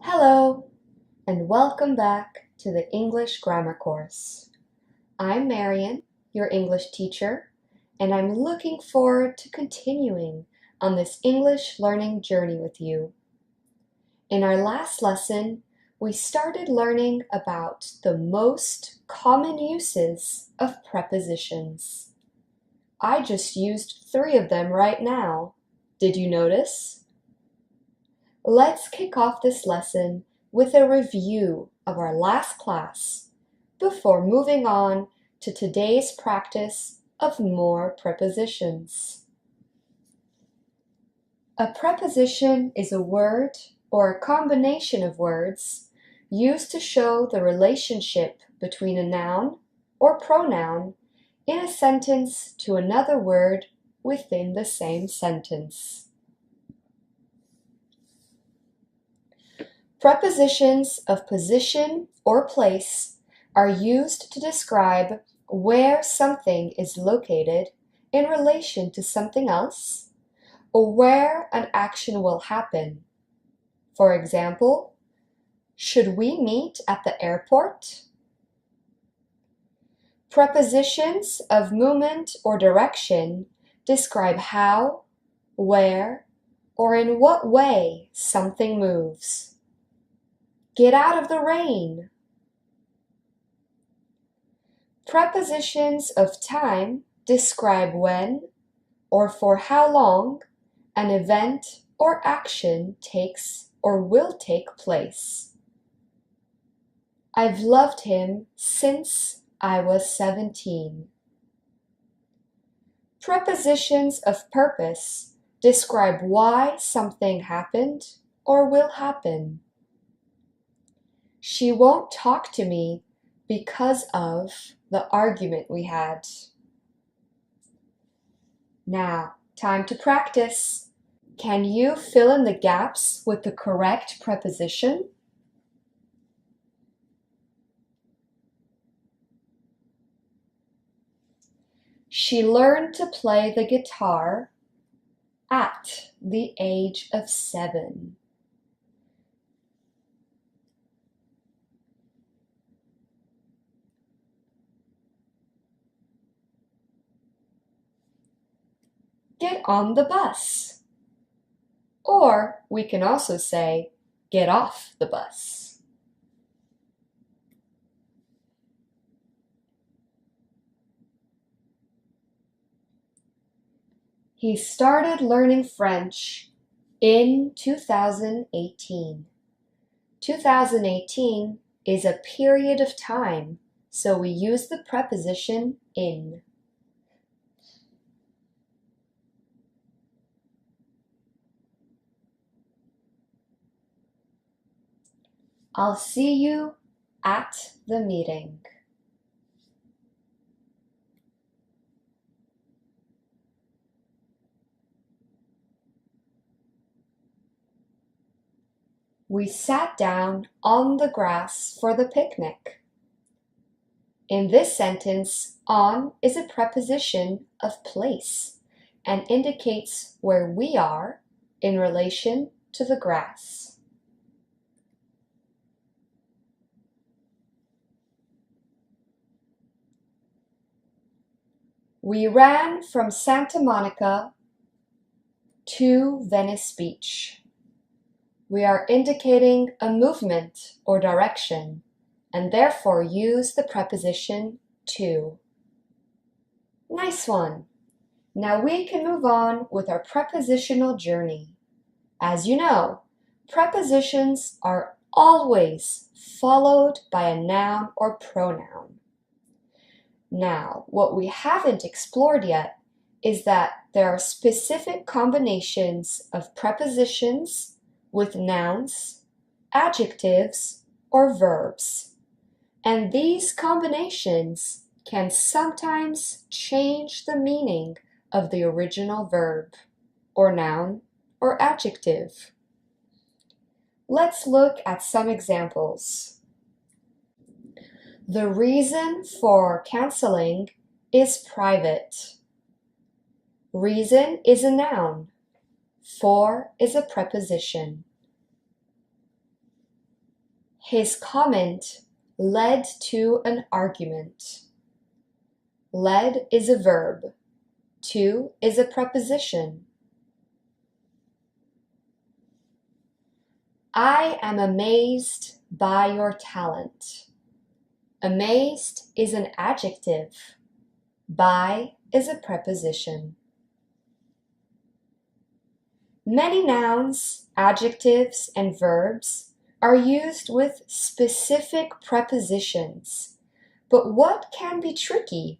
Hello, and welcome back to the English Grammar course. I'm Marian, your English teacher, and I'm looking forward to continuing on this English learning journey with you. In our last lesson, we started learning about the most common uses of prepositions. I just used 3 of them right now. Did you notice? Let's kick off this lesson with a review of our last class before moving on to today's practice of more prepositions. A preposition is a word or a combination of words used to show the relationship between a noun or pronoun in a sentence to another word within the same sentence. Prepositions of position or place are used to describe where something is located in relation to something else, or where an action will happen. For example, should we meet at the airport? Prepositions of movement or direction describe how, where, or in what way something moves. Get out of the rain. Prepositions of time describe when or for how long an event or action takes or will take place. I've loved him since I was 17. Prepositions of purpose describe why something happened or will happen. She won't talk to me because of the argument we had. Now, time to practice. Can you fill in the gaps with the correct preposition? She learned to play the guitar at the age of 7. Get on the bus. Or we can also say, get off the bus. He started learning French in 2018. 2018 is a period of time, so we use the preposition in. I'll see you at the meeting. We sat down on the grass for the picnic. In this sentence, on is a preposition of place and indicates where we are in relation to the grass. We ran from Santa Monica to Venice Beach. We are indicating a movement or direction and therefore use the preposition to. Nice one! Now we can move on with our prepositional journey. As you know, prepositions are always followed by a noun or pronoun. Now, what we haven't explored yet is that there are specific combinations of prepositions with nouns, adjectives, or verbs. And these combinations can sometimes change the meaning of the original verb, or noun, or adjective. Let's look at some examples. The reason for canceling is private. Reason is a noun. For is a preposition. His comment led to an argument. Led is a verb. To is a preposition. I am amazed by your talent. Amazed is an adjective. By is a preposition. Many nouns, adjectives, and verbs are used with specific prepositions, but what can be tricky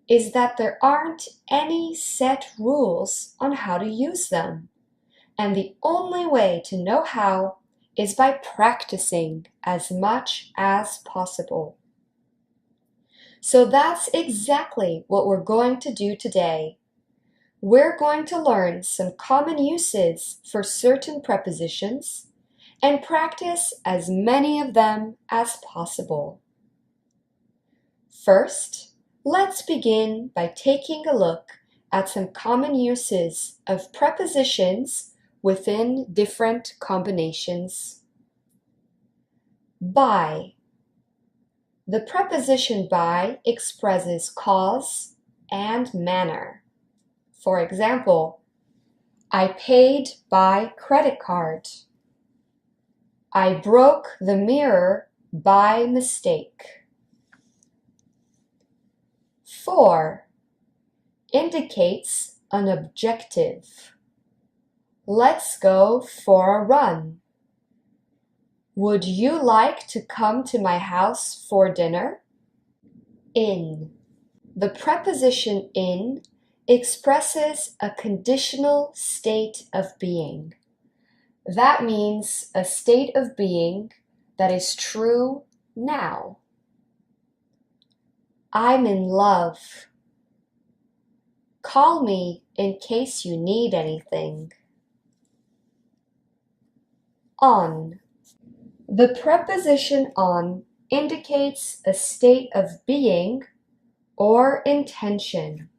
is that there aren't any set rules on how to use them, and the only way to know how is by practicing as much as possible. So that's exactly what we're going to do today. We're going to learn some common uses for certain prepositions and practice as many of them as possible. First, let's begin by taking a look at some common uses of prepositions within different combinations. By. The preposition by expresses cause and manner. For example, I paid by credit card. I broke the mirror by mistake. For indicates an objective. Let's go for a run. Would you like to come to my house for dinner? In. The preposition in expresses a conditional state of being. That means a state of being that is true now. I'm in love. Call me in case you need anything. On. The preposition on indicates a state of being or intention.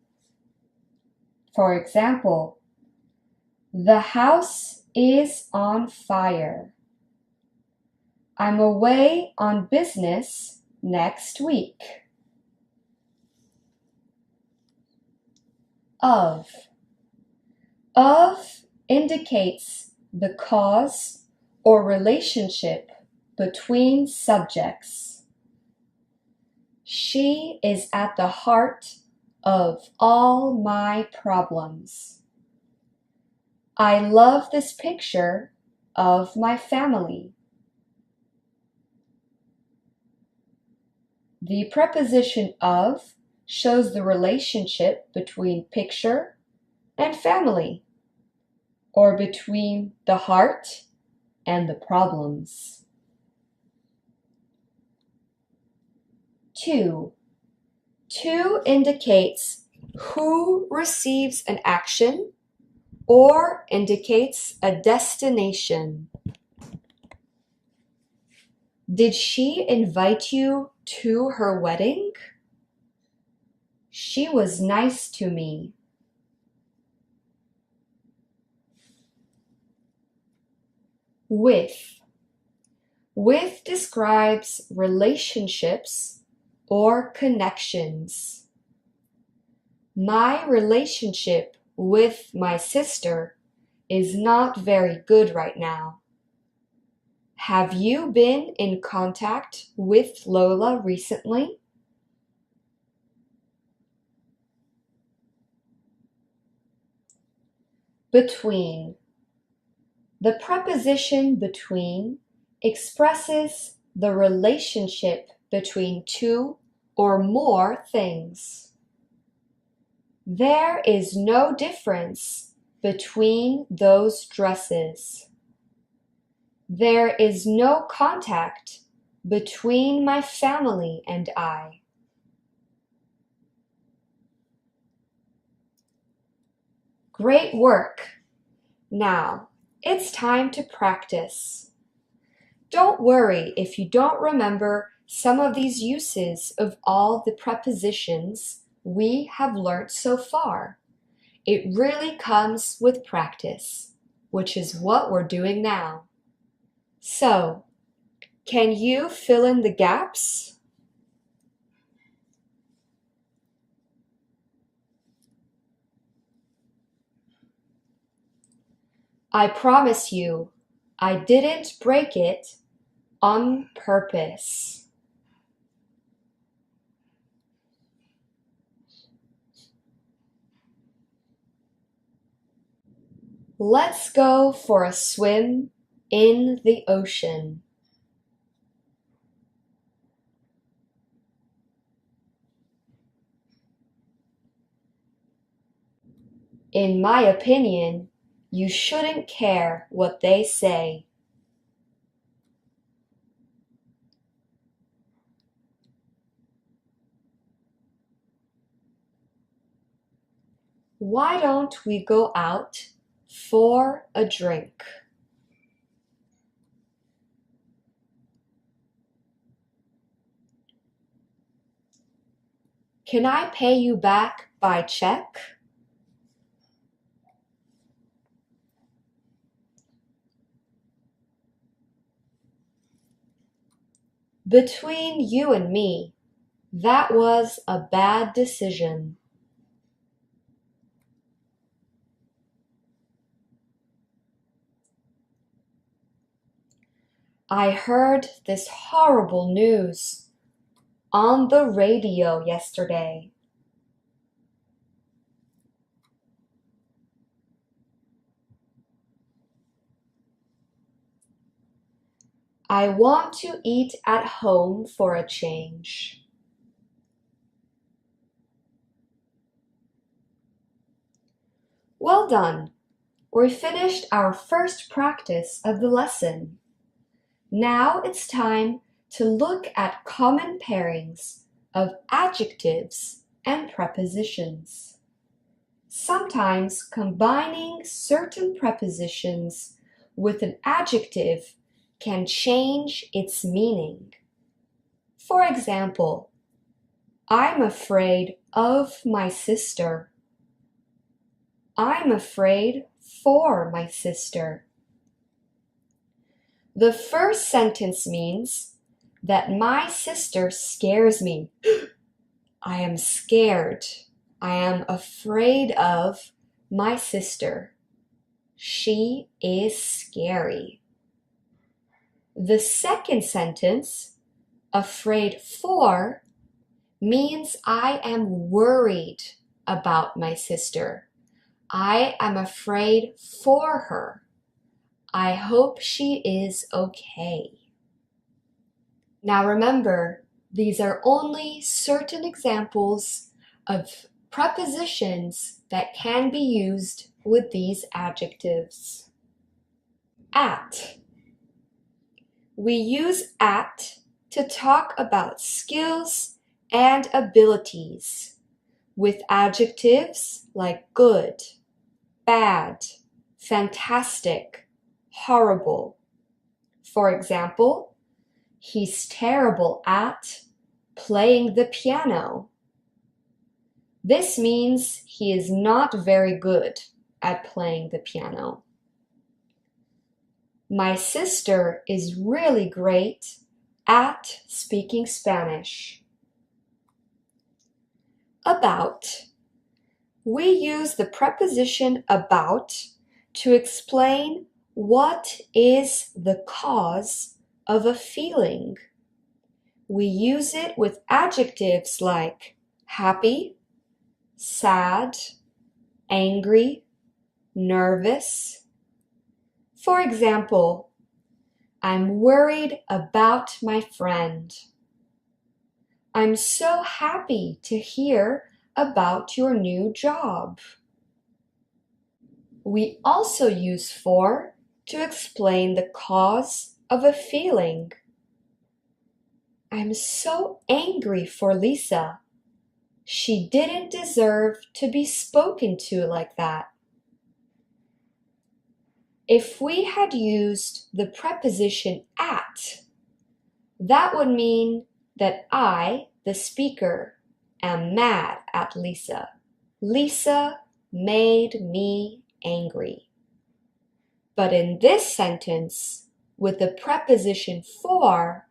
For example, the house is on fire. I'm away on business next week. Of. Of indicates the cause or relationship between subjects. She is at the heart of all my problems. I love this picture of my family. The preposition of shows the relationship between picture and family, or between the heart and the problems. To. To indicates who receives an action or indicates a destination. Did she invite you to her wedding? She was nice to me. With. With describes relationships or connections. My relationship with my sister is not very good right now. Have you been in contact with Lola recently? Between. The preposition between expresses the relationship between two or more things. There is no difference between those dresses. There is no contact between my family and I. Great work! Now, it's time to practice. Don't worry if you don't remember some of these uses of all the prepositions we have learnt so far. It really comes with practice, which is what we're doing now. So, Can you fill in the gaps? I promise you, I didn't break it on purpose. Let's go for a swim in the ocean. In my opinion, you shouldn't care what they say. Why don't we go out for a drink? Can I pay you back by check? Between you and me, that was a bad decision. I heard this horrible news on the radio yesterday. I want to eat at home for a change. Well done! We finished our first practice of the lesson. Now it's time to look at common pairings of adjectives and prepositions. Sometimes combining certain prepositions with an adjective can change its meaning. For example, I'm afraid of my sister. I'm afraid for my sister. The first sentence means that my sister scares me. I am scared. I am afraid of my sister. She is scary. The second sentence, afraid for, means I am worried about my sister. I am afraid for her. I hope she is okay. Now remember, these are only certain examples of prepositions that can be used with these adjectives. At. We use at to talk about skills and abilities with adjectives like good, bad, fantastic, horrible. For example, he's terrible at playing the piano. This means he is not very good at playing the piano. My sister is really great at speaking Spanish. About. We use the preposition about to explain what is the cause of a feeling. We use it with adjectives like happy, sad, angry, nervous. For example, I'm worried about my friend. I'm so happy to hear about your new job. We also use for to explain the cause of a feeling. I'm so angry for Lisa. She didn't deserve to be spoken to like that. If we had used the preposition at, that would mean that I, the speaker, am mad at Lisa. Lisa made me angry. But in this sentence, with the preposition for,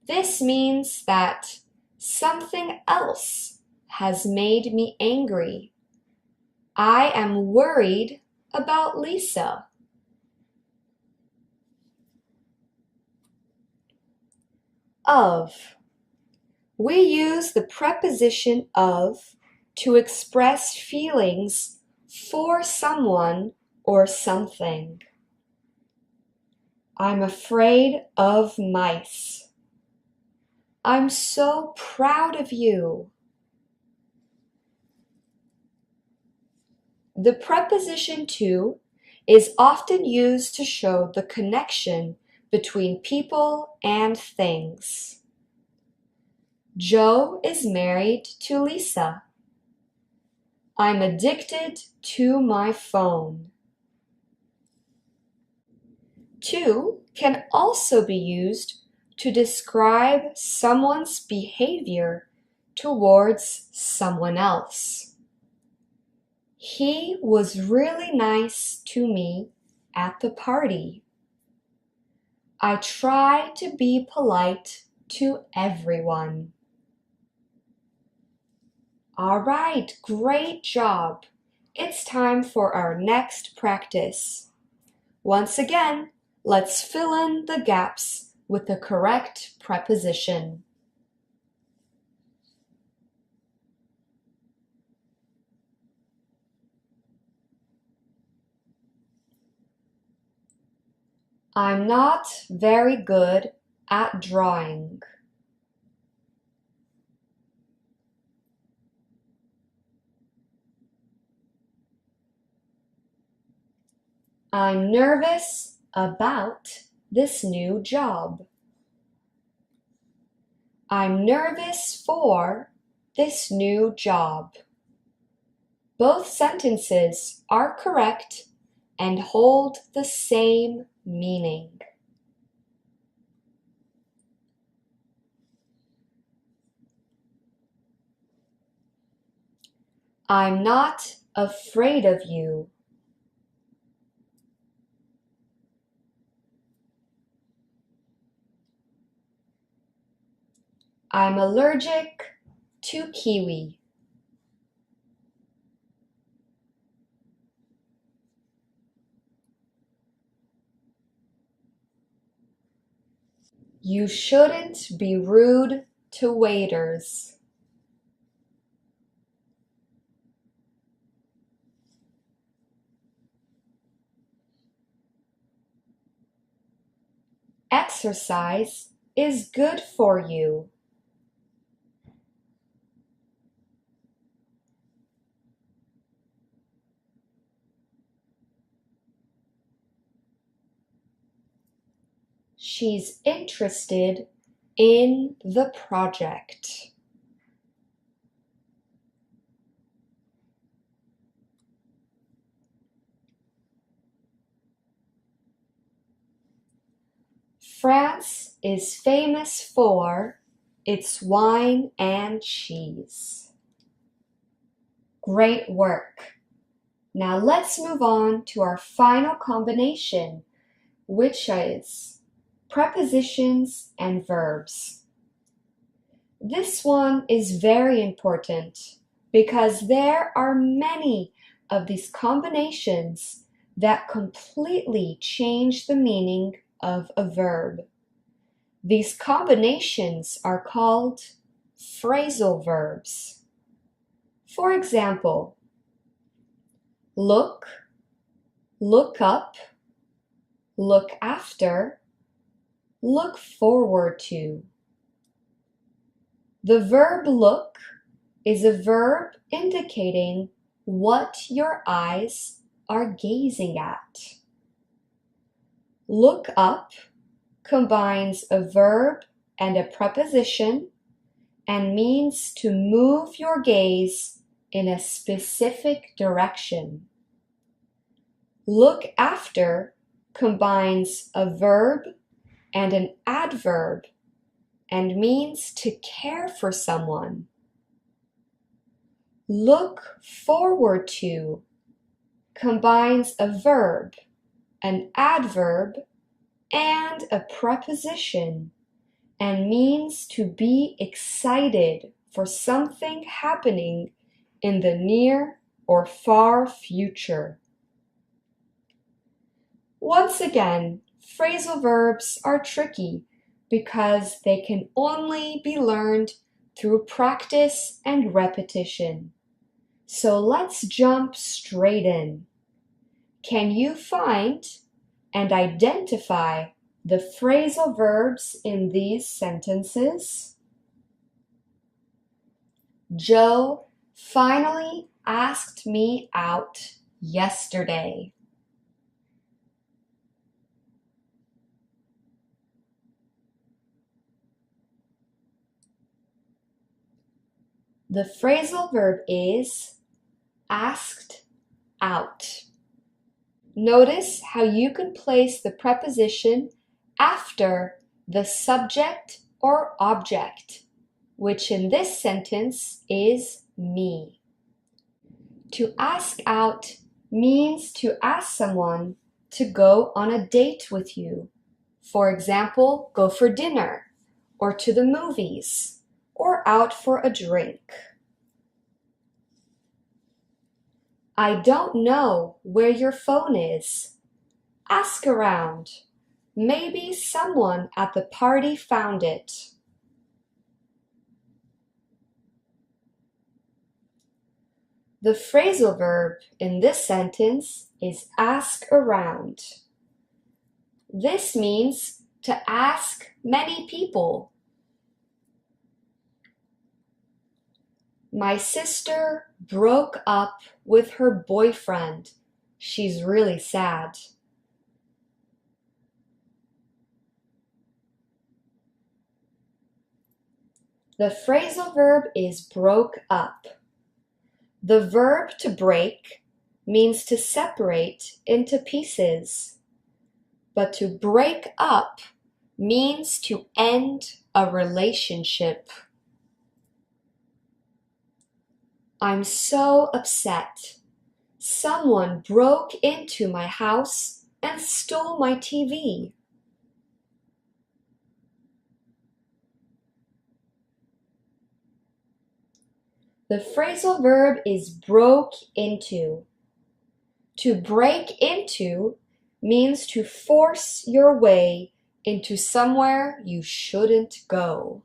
this means that something else has made me angry. I am worried about Lisa. Of. We use the preposition of to express feelings for someone or something. I'm afraid of mice. I'm so proud of you. The preposition to is often used to show the connection between people and things. Joe is married to Lisa. I'm addicted to my phone. To can also be used to describe someone's behavior towards someone else. He was really nice to me at the party. I try to be polite to everyone. All right, great job. It's time for our next practice. Once again, let's fill in the gaps with the correct preposition. I'm not very good at drawing. I'm nervous about this new job. I'm nervous for this new job. Both sentences are correct and hold the same meaning. I'm not afraid of you. I'm allergic to kiwi. You shouldn't be rude to waiters. Exercise is good for you. She's interested in the project. France is famous for its wine and cheese. Great work! Now let's move on to our final combination, which is prepositions and verbs. This one is very important because there are many of these combinations that completely change the meaning of a verb. These combinations are called phrasal verbs. For example, look, look up, look after, look forward to. The verb look is a verb indicating what your eyes are gazing at. Look up combines a verb and a preposition and means to move your gaze in a specific direction. Look after combines a verb and an adverb and means to care for someone. Look forward to combines a verb, an adverb, and a preposition and means to be excited for something happening in the near or far future. Once again, phrasal verbs are tricky because they can only be learned through practice and repetition. So let's jump straight in. Can you find and identify the phrasal verbs in these sentences? Joe finally asked me out yesterday. The phrasal verb is asked out. Notice how you can place the preposition after the subject or object, which in this sentence is me. To ask out means to ask someone to go on a date with you. For example, go for dinner, or to the movies, or out for a drink. I don't know where your phone is. Ask around. Maybe someone at the party found it. The phrasal verb in this sentence is ask around. This means to ask many people. My sister broke up with her boyfriend. She's really sad. The phrasal verb is broke up. The verb to break means to separate into pieces, but to break up means to end a relationship. I'm so upset. Someone broke into my house and stole my TV. The phrasal verb is broke into. To break into means to force your way into somewhere you shouldn't go.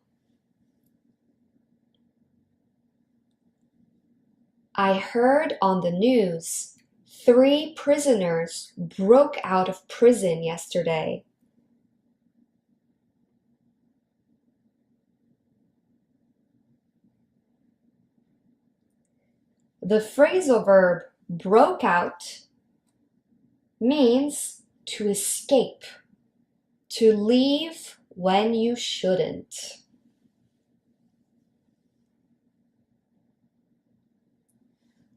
I heard on the news 3 prisoners broke out of prison yesterday. The phrasal verb broke out means to escape, to leave when you shouldn't.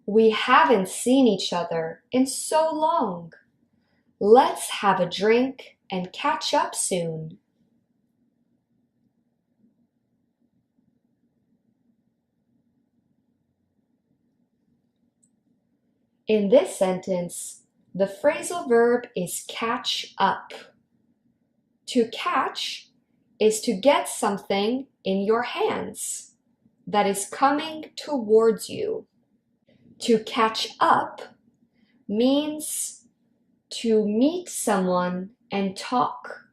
We haven't seen each other in so long. Let's have a drink and catch up soon. In this sentence, the phrasal verb is catch up. To catch is to get something in your hands that is coming towards you. To catch up means to meet someone and talk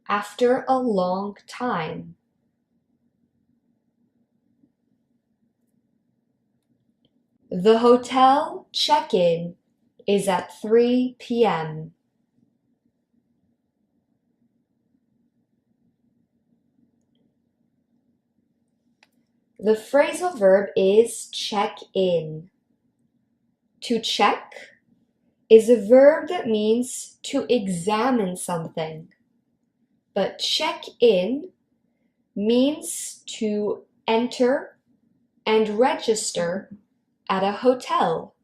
after a long time. The hotel check-in is at 3 p.m. The phrasal verb is check in. To check is a verb that means to examine something, but check in means to enter and register at a hotel.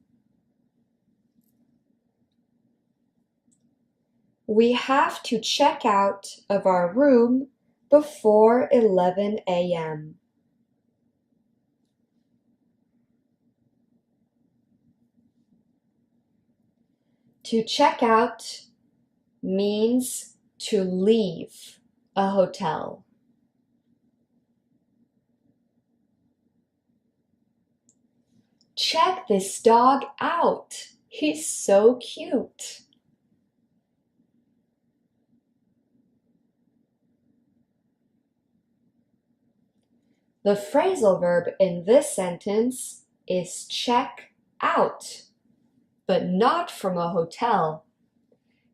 We have to check out of our room before 11 a.m. To check out means to leave a hotel. Check this dog out. He's so cute. The phrasal verb in this sentence is check out, but not from a hotel.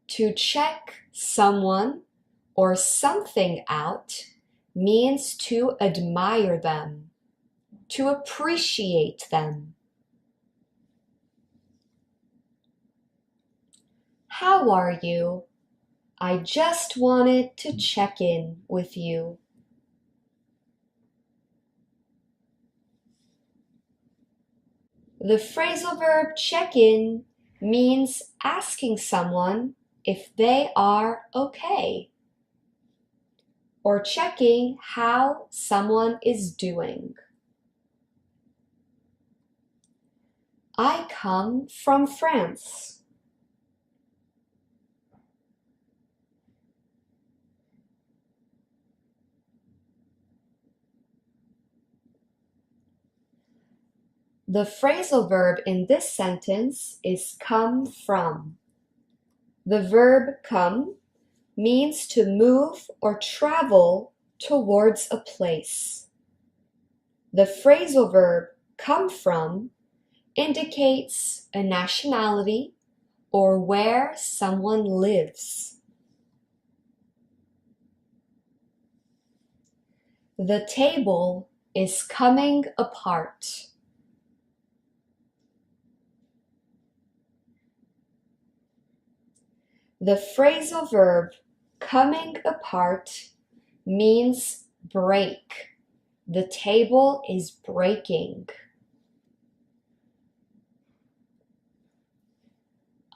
To check someone or something out means to admire them, to appreciate them. How are you? I just wanted to check in with you. The phrasal verb check in means asking someone if they are okay, or checking how someone is doing. I come from France. The phrasal verb in this sentence is come from. The verb come means to move or travel towards a place. The phrasal verb come from indicates a nationality or where someone lives. The table is coming apart. The phrasal verb coming apart means break. The table is breaking.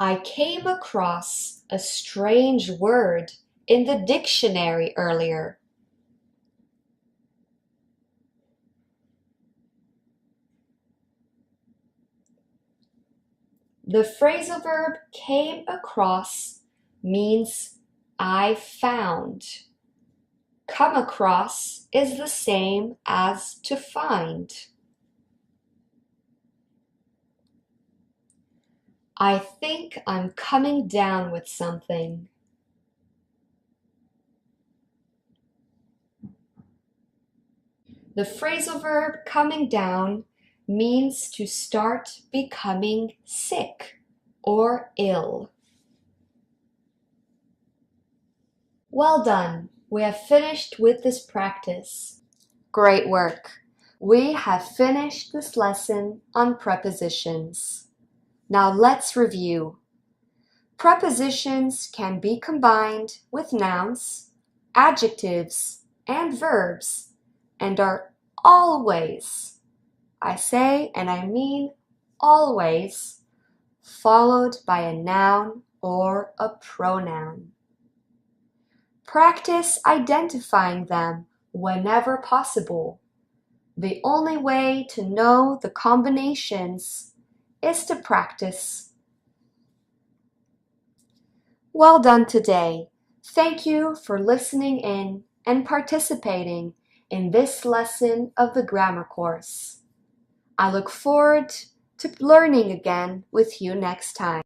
I came across a strange word in the dictionary earlier. The phrasal verb came across means I found. Come across is the same as to find. I think I'm coming down with something. The phrasal verb coming down means to start becoming sick or ill. Well done! We have finished with this practice. Great work! We have finished this lesson on prepositions. Now let's review. Prepositions can be combined with nouns, adjectives, and verbs, and are always, I say and I mean always, followed by a noun or a pronoun. Practice identifying them whenever possible. The only way to know the combinations is to practice. Well done today. Thank you for listening in and participating in this lesson of the grammar course. I look forward to learning again with you next time.